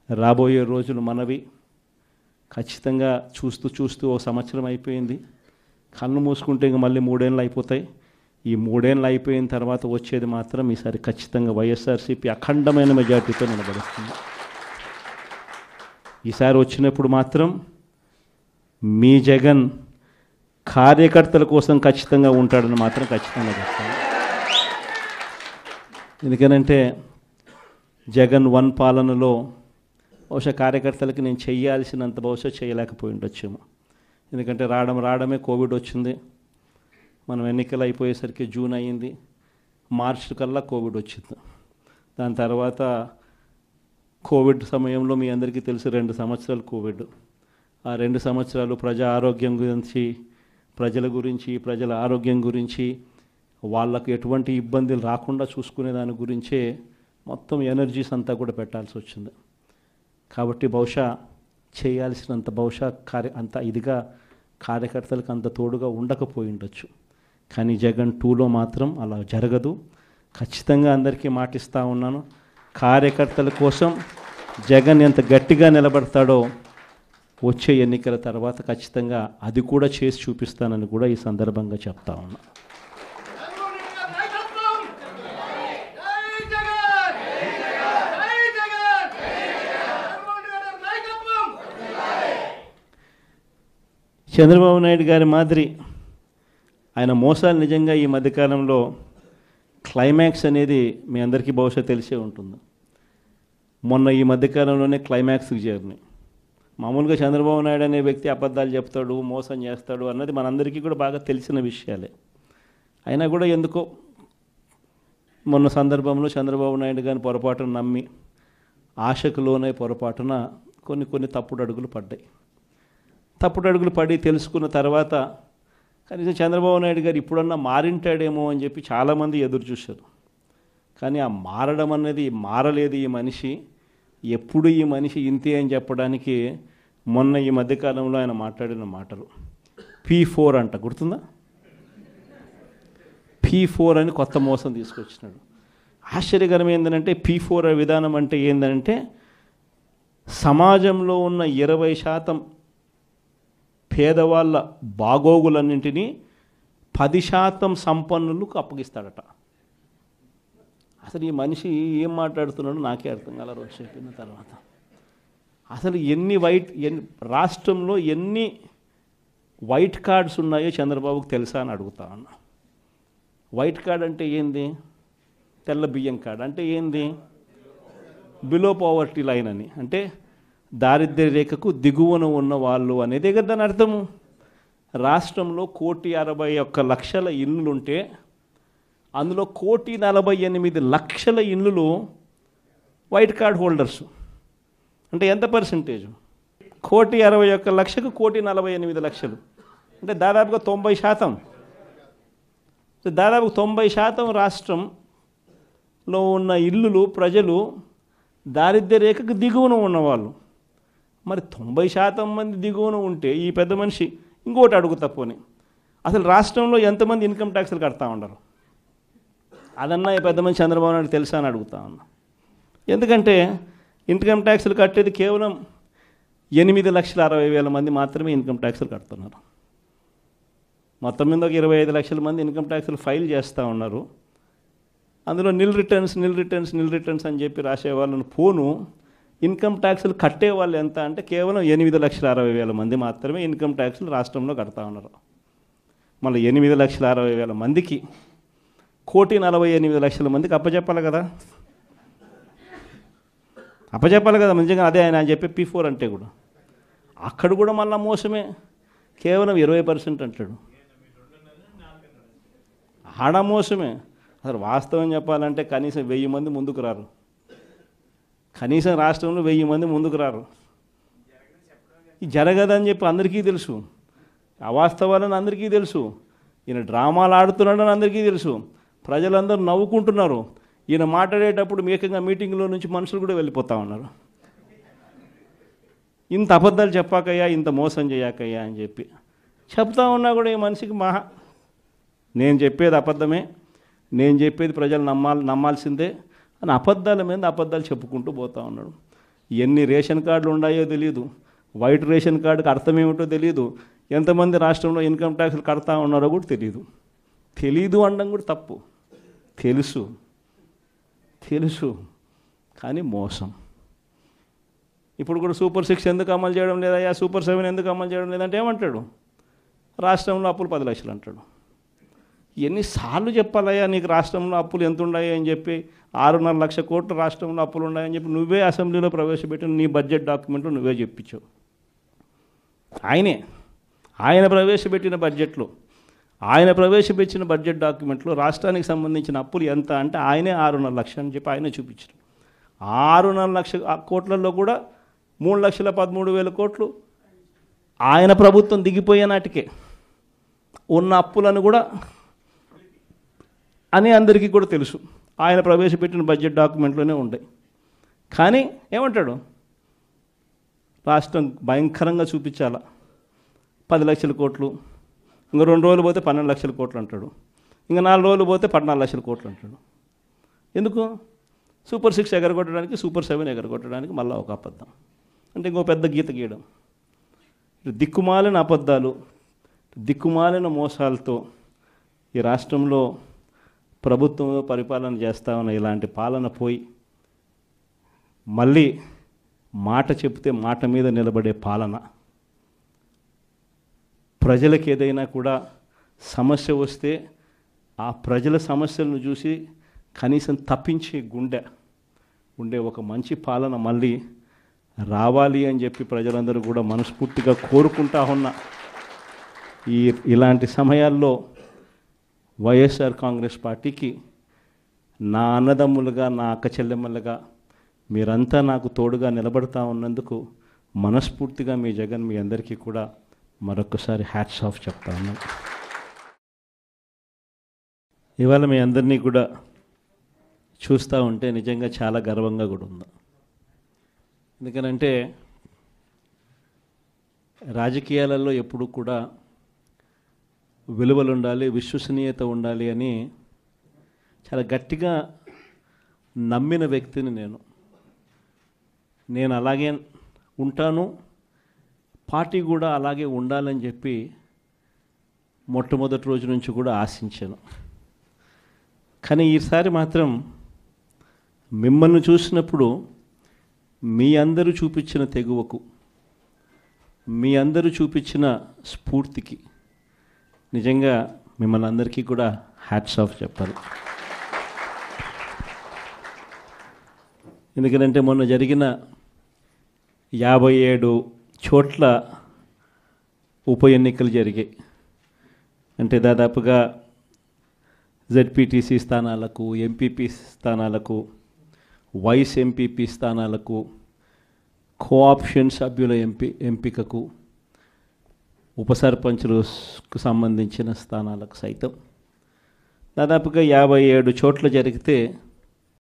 రాబోయే రోజులు మనవి. ఖచ్చితంగా చూస్తూ చూస్తూ ఓ సంవత్సరం అయిపోయింది. కళ్ళు మూసుకుంటే ఇంక మళ్ళీ 3 ఏళ్ళు అయిపోతాయి. ఈ 3 ఏళ్ళు అయిపోయిన తర్వాత వచ్చేది మాత్రం ఈసారి ఖచ్చితంగా వైఎస్ఆర్సీపీ అఖండమైన మెజార్టీతో నిలబడుతుంది. ఈసారి వచ్చినప్పుడు మాత్రం మీ జగన్ కార్యకర్తల కోసం ఖచ్చితంగా ఉంటాడని మాత్రం ఖచ్చితంగా చెప్తాను. ఎందుకనంటే జగన్ 1 పాలనలో బహుశా కార్యకర్తలకి నేను చేయాల్సినంత బహుశా చేయలేకపోయి ఉండొచ్చేమో. ఎందుకంటే రావడమే కోవిడ్ వచ్చింది. మనం ఎన్నికలు అయిపోయేసరికి జూన్ అయ్యింది. మార్చి కల్లా కోవిడ్ వచ్చింది. దాని తర్వాత కోవిడ్ సమయంలో మీ అందరికీ తెలుసు 2 సంవత్సరాలు కోవిడ్. ఆ 2 సంవత్సరాలు ప్రజా ఆరోగ్యం గురించి, ప్రజల గురించి, ప్రజల ఆరోగ్యం గురించి, వాళ్ళకు ఎటువంటి ఇబ్బందులు రాకుండా చూసుకునే దాని గురించే మొత్తం ఎనర్జీస్ అంతా కూడా పెట్టాల్సి వచ్చింది. కాబట్టి బహుశా చేయాల్సినంత అంత ఇదిగా కార్యకర్తలకు అంత తోడుగా ఉండకపోయి ఉండొచ్చు. కానీ జగన్ 2లో మాత్రం అలా జరగదు. ఖచ్చితంగా అందరికీ మాటిస్తూ ఉన్నాను, కార్యకర్తల కోసం జగన్ ఎంత గట్టిగా నిలబడతాడో వచ్చే ఎన్నికల తర్వాత ఖచ్చితంగా అది కూడా చేసి చూపిస్తానని కూడా ఈ సందర్భంగా చెప్తా ఉన్నా. చంద్రబాబు నాయుడు గారి మాదిరి ఆయన మోసాలు నిజంగా ఈ మధ్యకాలంలో క్లైమాక్స్ అనేది మీ అందరికీ బహుశా తెలిసే ఉంటుంది. మొన్న ఈ మధ్యకాలంలోనే క్లైమాక్స్కి చేరినాయి. మామూలుగా చంద్రబాబు నాయుడు అనే వ్యక్తి అబద్ధాలు చెప్తాడు, మోసం చేస్తాడు అన్నది మనందరికీ కూడా బాగా తెలిసిన విషయాలే. అయినా కూడా ఎందుకో మొన్న సందర్భంలో చంద్రబాబు నాయుడు గారిని పొరపాటున నమ్మి ఆశకు లోనే పొరపాటున కొన్ని తప్పుడు అడుగులు పడ్డాయి. తప్పుడు అడుగులు పడి తెలుసుకున్న తర్వాత కనీసం చంద్రబాబు నాయుడు గారు ఇప్పుడన్నా మారింటాడేమో అని చెప్పి చాలామంది ఎదురు చూశారు. కానీ ఆ మారడం అనేది మారలేదు. ఈ మనిషి ఎప్పుడు ఈ మనిషి ఇంతే అని చెప్పడానికి మొన్న ఈ మధ్యకాలంలో ఆయన మాట్లాడిన మాటలు P4 అంట, గుర్తుందా? P4 అని కొత్త మోసం తీసుకొచ్చినాడు. ఆశ్చర్యకరం ఏంటంటే P4 విధానం అంటే ఏంటంటే సమాజంలో ఉన్న 20% పేదవాళ్ళ బాగోగులన్నింటినీ 10% సంపన్నులకు అప్పగిస్తాడట. అసలు ఈ మనిషి ఏం మాట్లాడుతున్నాడో నాకే అర్థం కాల రోజు చెప్పిన తర్వాత. అసలు రాష్ట్రంలో ఎన్ని వైట్ కార్డ్స్ ఉన్నాయో చంద్రబాబుకు తెలుసా అని అడుగుతా ఉన్నా. వైట్ కార్డ్ అంటే ఏంది? తెల్ల బియ్యం కార్డ్ అంటే ఏంది? బిలో పావర్టీ లైన్ అని, అంటే దారిద్ర్య రేఖకు దిగువన ఉన్న వాళ్ళు అనేది కదా దాని అర్థము. రాష్ట్రంలో 1,61,00,000 ఇళ్ళుంటే అందులో 1,48,00,000 ఇళ్ళు వైట్ కార్డ్ హోల్డర్స్. అంటే ఎంత పర్సెంటేజ్? 1,61,00,000కు 1,48,00,000 అంటే దాదాపుగా 90%. దాదాపు 90% రాష్ట్రంలో ఉన్న ఇళ్ళు ప్రజలు దారిద్ర్య రేఖకు దిగువన ఉన్నవాళ్ళు. మరి 90% మంది దిగువన ఉంటే ఈ పెద్ద మనిషి ఇంకోటి అడుగుతా పోనీ, అసలు రాష్ట్రంలో ఎంతమంది ఇన్కమ్ ట్యాక్స్లు కడతా ఉండరు? అదన్నా ఈ పెద్ద మనిషి చంద్రబాబు నాయుడు తెలుసా అని అడుగుతా ఉన్నా. ఎందుకంటే ఇన్కమ్ ట్యాక్స్లు కట్టేది కేవలం 8,60,000 మంది మాత్రమే ఇన్కమ్ ట్యాక్స్లు కడుతున్నారు. మొత్తం మీద ఒక 25 లక్షల మంది ఇన్కమ్ ట్యాక్స్లు ఫైల్ చేస్తూ ఉన్నారు. అందులో నిల్ రిటర్న్స్ అని చెప్పి రాసే వాళ్ళను పోను ఇన్కమ్ ట్యాక్స్లు కట్టే వాళ్ళు ఎంత అంటే కేవలం 8,60,000 మంది మాత్రమే ఇన్కమ్ ట్యాక్స్లు రాష్ట్రంలో కడతా ఉన్నారు. మళ్ళీ 8,60,000 మందికి 1,48,00,000 మందికి అప్పచెప్పాలి కదా. నిజంగా అదే ఆయన చెప్పే P4 అంటే కూడా అక్కడ కూడా మళ్ళీ మోసమే. కేవలం 20% అంటాడు. ఆడ మోసమే. అసలు వాస్తవం చెప్పాలంటే కనీసం 1000 మంది ముందుకు రారు. కనీసం రాష్ట్రంలో 1000 మంది ముందుకు రారు. ఇది జరగదని చెప్పి అందరికీ తెలుసు. అవాస్తవాలని అందరికీ తెలుసు. ఈయన డ్రామాలు ఆడుతున్నాడని అందరికీ తెలుసు. ప్రజలందరూ నవ్వుకుంటున్నారు. ఈయన మాట్లాడేటప్పుడు ఏకంగా మీటింగ్లో నుంచి మనుషులు కూడా వెళ్ళిపోతూ ఉన్నారు. ఇంత అబద్ధాలు చెప్పాకయ్యా, ఇంత మోసం చేయకయ్యా అని చెప్పి చెప్తా ఉన్నా కూడా ఈ మనిషికి నేను చెప్పేది అబద్ధమే, నేను చెప్పేది ప్రజలు నమ్మాల్సిందే అని అబద్ధాల మీద అబద్ధాలు చెప్పుకుంటూ పోతూ ఉన్నాడు. ఎన్ని రేషన్ కార్డులు ఉన్నాయో తెలియదు, వైట్ రేషన్ కార్డుకి అర్థం ఏమిటో తెలియదు, ఎంతమంది రాష్ట్రంలో ఇన్కమ్ ట్యాక్స్లు కడతా ఉన్నారో కూడా తెలీదు అనడం కూడా తప్పు. తెలుసు కానీ మోసం. ఇప్పుడు కూడా సూపర్ 6 ఎందుకు అమలు చేయడం లేదా, సూపర్ 7 ఎందుకు అమలు చేయడం లేదంటే ఏమంటాడు, రాష్ట్రంలో అప్పులు 10 లక్షలు అంటాడు. ఎన్నిసార్లు చెప్పాలయ్యా నీకు రాష్ట్రంలో అప్పులు ఎంత ఉన్నాయి అని చెప్పి, 6.5 లక్షల కోట్లు రాష్ట్రంలో అప్పులు ఉన్నాయని చెప్పి నువ్వే అసెంబ్లీలో ప్రవేశపెట్టిన నీ బడ్జెట్ డాక్యుమెంట్లో నువ్వే చెప్పించావు. ఆయన ప్రవేశపెట్టిన బడ్జెట్ డాక్యుమెంట్లో రాష్ట్రానికి సంబంధించిన అప్పులు ఎంత అంటే ఆయనే 6.5 లక్షలు అని చెప్పి ఆయనే చూపించారు. 6.5 లక్షల కోట్లలో కూడా 3,13,000 కోట్లు ఆయన ప్రభుత్వం దిగిపోయే నాటికే ఉన్న అప్పులను కూడా అని అందరికీ కూడా తెలుసు. ఆయన ప్రవేశపెట్టిన బడ్జెట్ డాక్యుమెంట్లోనే ఉన్నాయి. కానీ ఏమంటాడు, రాష్ట్రం భయంకరంగా చూపించాలా, 10 లక్షల కోట్లు, ఇంకా 2 రోజులు పోతే 12 లక్షల కోట్లు అంటాడు, ఇంకా 4 రోజులు పోతే 14 లక్షల కోట్లు అంటాడు. ఎందుకు? సూపర్ 6 ఎగరగొట్టడానికి, సూపర్ 7 ఎగరగొట్టడానికి మళ్ళీ ఒక అబద్ధం, అంటే ఇంకో పెద్ద గీత గీయడం. దిక్కుమాలిన అబద్ధాలు, దిక్కుమాలిన మోసాలతో ఈ రాష్ట్రంలో ప్రభుత్వంలో పరిపాలన చేస్తా ఉన్న ఇలాంటి పాలన పోయి మళ్ళీ మాట చెప్తే మాట మీద నిలబడే పాలన, ప్రజలకు ఏదైనా కూడా సమస్య వస్తే ఆ ప్రజల సమస్యలను చూసి కనీసం తప్పించే గుండె ఉండే ఒక మంచి పాలన మళ్ళీ రావాలి అని చెప్పి ప్రజలందరూ కూడా మనస్ఫూర్తిగా కోరుకుంటా ఉన్న ఇలాంటి సమయాల్లో వైఎస్ఆర్ కాంగ్రెస్ పార్టీకి నా అన్నదమ్ములుగా, నా అక్క చెల్లెమ్మలుగా మీరంతా నాకు తోడుగా నిలబడతా ఉన్నందుకు మనస్ఫూర్తిగా మీ జగన్ మీ అందరికీ కూడా మరొకసారి హ్యాట్స్ ఆఫ్ చెప్తా ఉన్నాను. ఇవాళ మీ అందరినీ కూడా చూస్తూ ఉంటే నిజంగా చాలా గర్వంగా కూడా ఉంది. ఎందుకనంటే రాజకీయాలలో ఎప్పుడు కూడా విలువలు ఉండాలి, విశ్వసనీయత ఉండాలి అని చాలా గట్టిగా నమ్మిన వ్యక్తిని నేను అలాగే ఉంటాను, పార్టీ కూడా అలాగే ఉండాలని చెప్పి మొట్టమొదటి రోజు నుంచి కూడా ఆశించాను. కానీ ఈసారి మాత్రం మిమ్మల్ని చూసినప్పుడు మీ అందరూ చూపించిన తెగువకు, మీ అందరూ చూపించిన స్ఫూర్తికి నిజంగా మిమ్మల్ని అందరికీ కూడా హ్యాట్స్ ఆఫ్ చెప్పాలి. ఎందుకంటే మొన్న జరిగిన 57 చోట్ల ఉప ఎన్నికలు జరిగాయి. అంటే దాదాపుగా జెడ్పీటీసీ స్థానాలకు, ఎంపీపీ స్థానాలకు, వైస్ ఎంపీపీ స్థానాలకు, కోఆప్షన్ సభ్యుల ఎంపికకు, ఉప సర్పంచులకు సంబంధించిన స్థానాలకు సైతం దాదాపుగా 57 చోట్ల జరిగితే